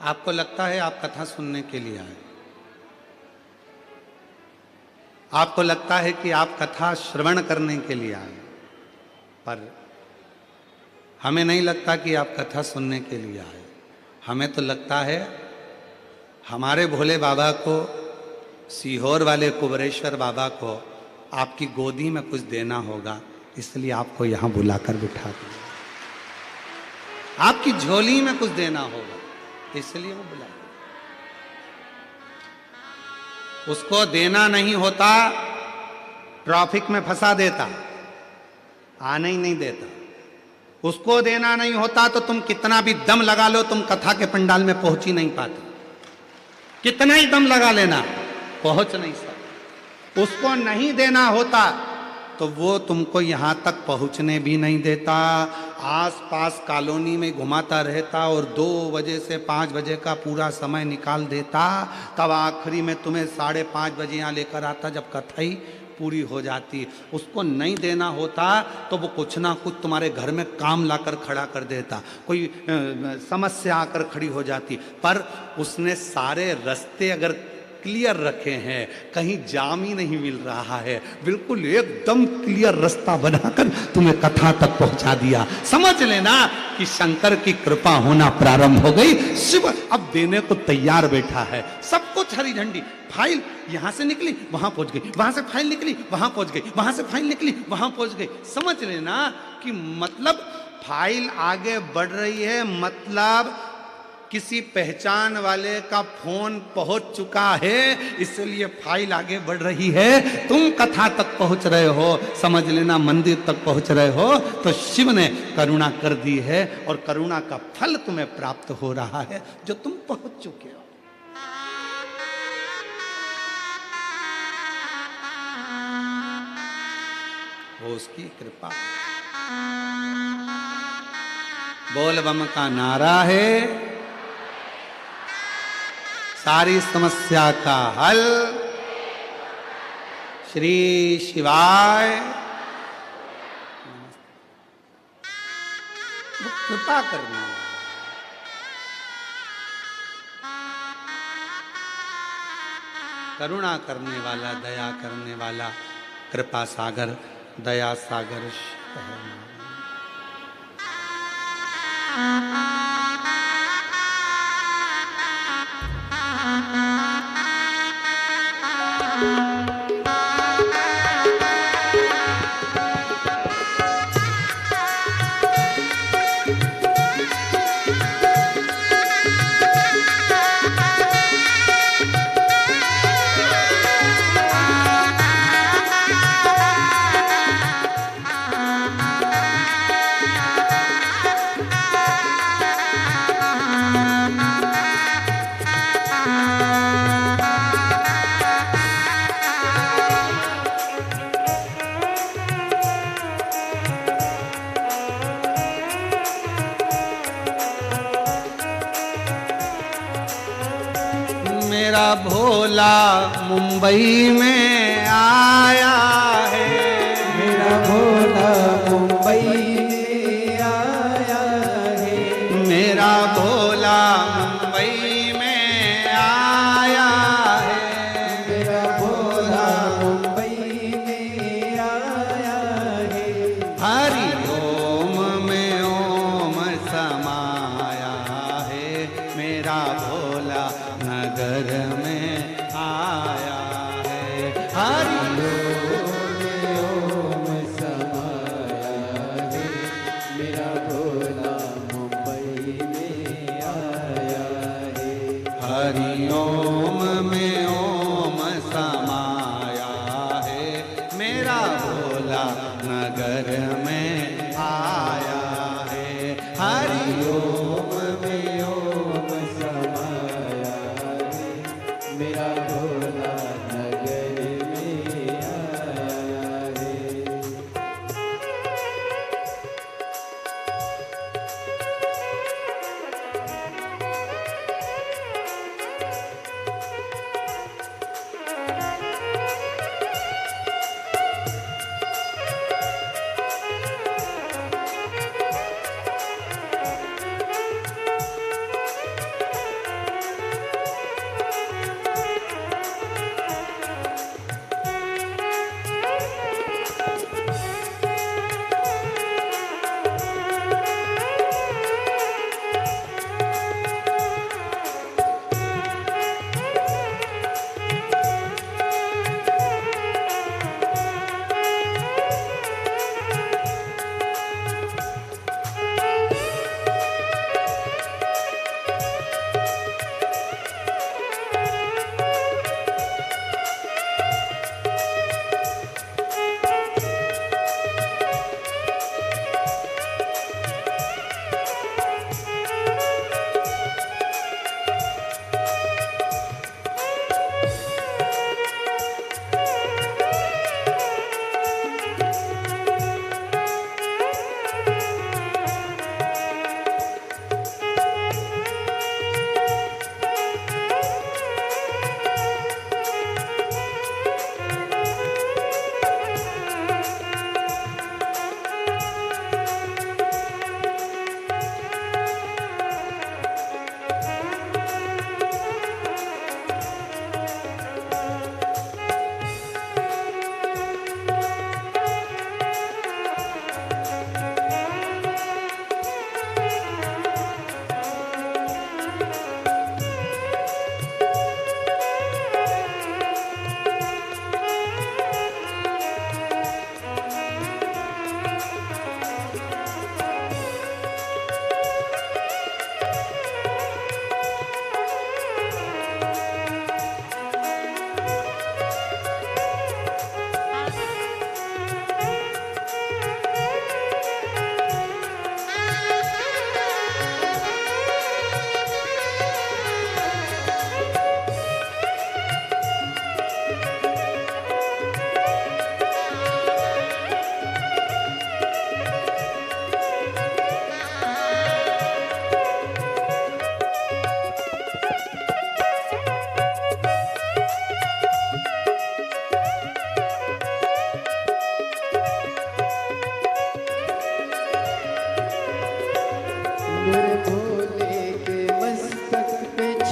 आपको लगता है आप कथा सुनने के लिए आए, आपको लगता है कि आप कथा श्रवण करने के लिए आए, पर हमें नहीं लगता कि आप कथा सुनने के लिए आए। हमें तो लगता है हमारे भोले बाबा को, सीहोर वाले कुबरेश्वर बाबा को आपकी गोदी में कुछ देना होगा, इसलिए आपको यहां बुलाकर बिठा दिया। आपकी झोली में कुछ देना होगा, इसलिए वो बुलाया। उसको देना नहीं होता, ट्रैफिक में फंसा देता, आने ही नहीं देता। उसको देना नहीं होता तो तुम कितना भी दम लगा लो, तुम कथा के पंडाल में पहुंच ही नहीं पाते। कितना ही दम लगा लेना, पहुंच नहीं सकते। उसको नहीं देना होता तो वो तुमको यहां तक पहुंचने भी नहीं देता। आसपास कॉलोनी में घुमाता रहता और 2 बजे से 5 बजे का पूरा समय निकाल देता। तब आखिरी में तुम्हें 5:30 बजे यहाँ लेकर आता, जब कथा ही पूरी हो जाती। उसको नहीं देना होता तो वो कुछ ना कुछ तुम्हारे घर में काम लाकर खड़ा कर देता, कोई समस्या आकर खड़ी हो जाती। पर उसने सारे रास्ते अगर क्लियर रखे हैं, कहीं जाम ही नहीं मिल रहा है, बिल्कुल एकदम क्लियर रास्ता बनाकर तुम्हें कथा तक पहुंचा दिया। समझ लेना कि शंकर की कृपा होना प्रारंभ हो गई। शिव अब देने को तैयार बैठा है। सब कुछ हरी झंडी, फाइल यहां से निकली वहां पहुंच गई, वहां से फाइल निकली वहां पहुंच गई, वहां से फाइल निकली वहां पहुंच गई। समझ लेना कि मतलब फाइल आगे बढ़ रही है, मतलब किसी पहचान वाले का फोन पहुंच चुका है, इसलिए फाइल आगे बढ़ रही है। तुम कथा तक पहुंच रहे हो, समझ लेना मंदिर तक पहुंच रहे हो, तो शिव ने करुणा कर दी है और करुणा का फल तुम्हें प्राप्त हो रहा है, जो तुम पहुंच चुके हो। वो उसकी कृपा। बोल बम का नारा है, सारी समस्या का हल श्री शिवाय। वो कृपा करने वाला, करुणा करने वाला, दया करने वाला, कृपा सागर, दया सागर है। मेरा भोला मुंबई में आया है, मेरा भोला मुंबई में आया है, मेरा भोला मुंबई में आया है, मेरा भोला मुंबई में आया है। हरि ओम में ओम समाया है, मेरा भोला नगर में आया है। हरि ओम समाया है, मेरा भोला मुंबई में आया है। हरि ओम में ओम समाया है, मेरा भोला नगर में आया है। हरि ओम में ओम समाया है, मेरा भोला नगर में आया है।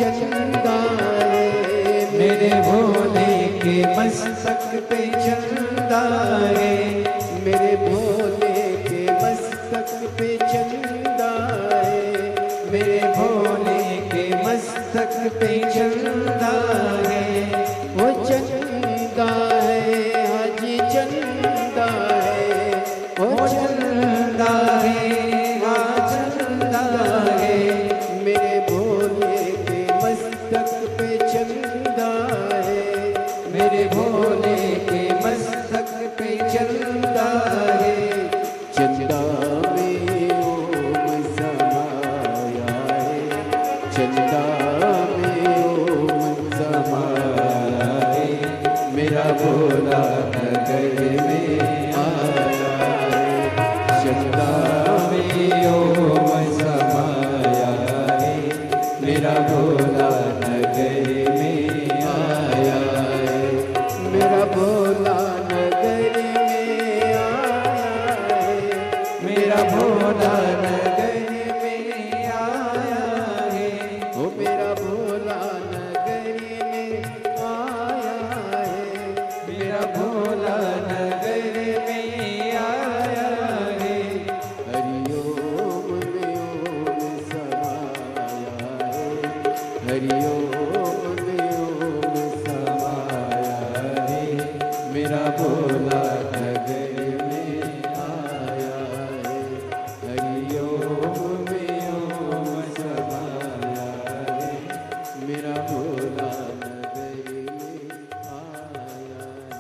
चंदा है, मेरे भोले के मस्तक पे चंदा है, मेरे भोले के मस्तक पे चंदा है, मेरे भोले के मस्तक पे चंदा है। वो चंदा है हाजी चंदा है, वो चंदा है हाँ चंदा है, मेरे भोले के मस्तक पे चंदा है, मेरे भोले के मस्तक पे चंदा है। चंदा में ओम समाया है, चंदा में ओम समाया है, मेरा भोला नगर में आया है। चंदा में ओम समाया है, मेरा भोला नगर में आया है, मेरा भोला नगर में आया है, मेरा भोला नगर में आया है, वो मेरा भोला नगर में आया है, मेरा भोला नगर में आया है। हरिओम में ओम समाया है, हरिओम में ओम समाया है, मेरा भोला नगर में आया है। हरिओम में ओम समाया है, मेरा भोला नगर में आया है।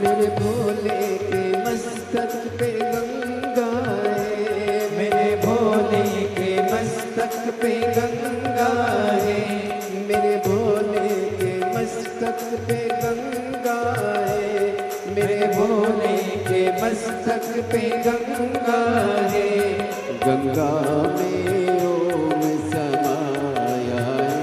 मेरे भोले के मस्तक पे गंगा है, मेरे भोले के मस्तक पे गंगा है, मेरे भोले के मस्तक पे गंगा है, मेरे भोले के मस्तक पे गंगा है। गंगा में ओम समाया है,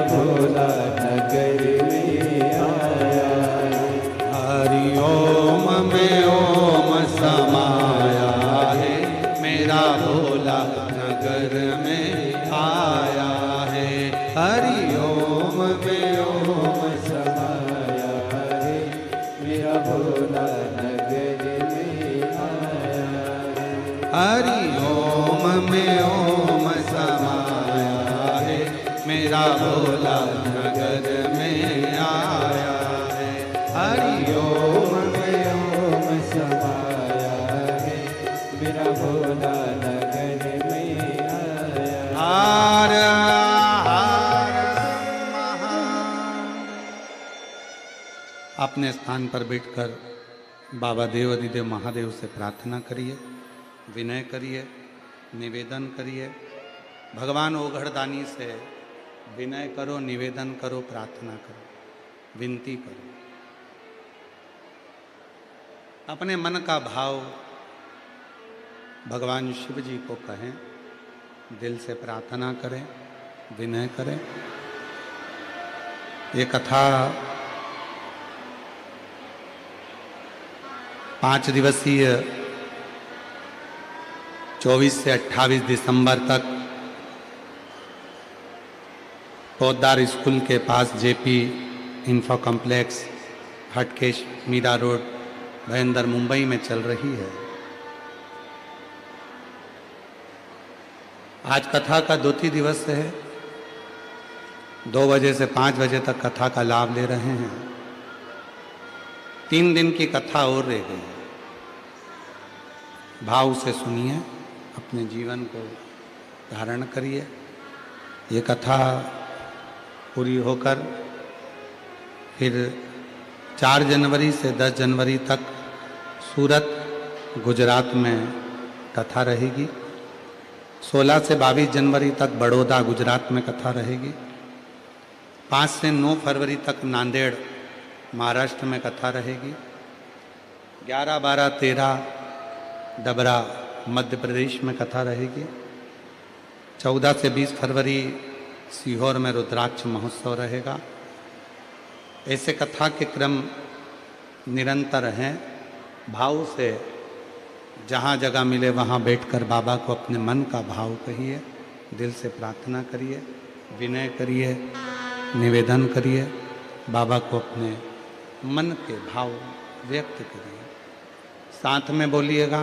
भोला नगर में आया है। हरि ओम में ओम समाया है, मेरा भोला नगर में आया है। हरि ओम में ओम समाया है, मेरा भोला नगर में आया है। हरि ओम में ओम समाया है, मेरा भोला नगर में आया है। हरि ओम में ओम समाया है, मेरा भोला नगर में आया। हर हर महा। अपने स्थान पर बैठकर बाबा देव अधिदेव महादेव से प्रार्थना करिए, विनय करिए, निवेदन करिए। भगवान ओघड़दानी से विनय करो, निवेदन करो, प्रार्थना करो, विनती करो। अपने मन का भाव भगवान शिव जी को कहें, दिल से प्रार्थना करें, विनय करें। ये कथा 5 दिवसीय 24 से 28 दिसंबर तक पौदार स्कूल के पास JP info complex, Hatkesh, Mira road, Bhayandar, Mumbai में चल रही है। आज कथा का 2 दिवस है। 2 बजे से 5 बजे तक कथा का लाभ ले रहे हैं। 3 दिन की कथा और रह गई। भाव से सुनिए, अपने जीवन को धारण करिए। ये कथा पूरी होकर फिर 4 जनवरी से 10 जनवरी तक सूरत, गुजरात में कथा रहेगी। 16 से 22 जनवरी तक बड़ौदा, गुजरात में कथा रहेगी। 5 से 9 फरवरी तक नांदेड़, महाराष्ट्र में कथा रहेगी। 11, 12, 13 डबरा, मध्य प्रदेश में कथा रहेगी। 14 से 20 फरवरी सीहोर में रुद्राक्ष महोत्सव रहेगा। ऐसे कथा के क्रम निरंतर हैं। भाव से जहाँ जगह मिले वहाँ बैठकर बाबा को अपने मन का भाव कहिए, दिल से प्रार्थना करिए, विनय करिए, निवेदन करिए। बाबा को अपने मन के भाव व्यक्त करिए। साथ में बोलिएगा,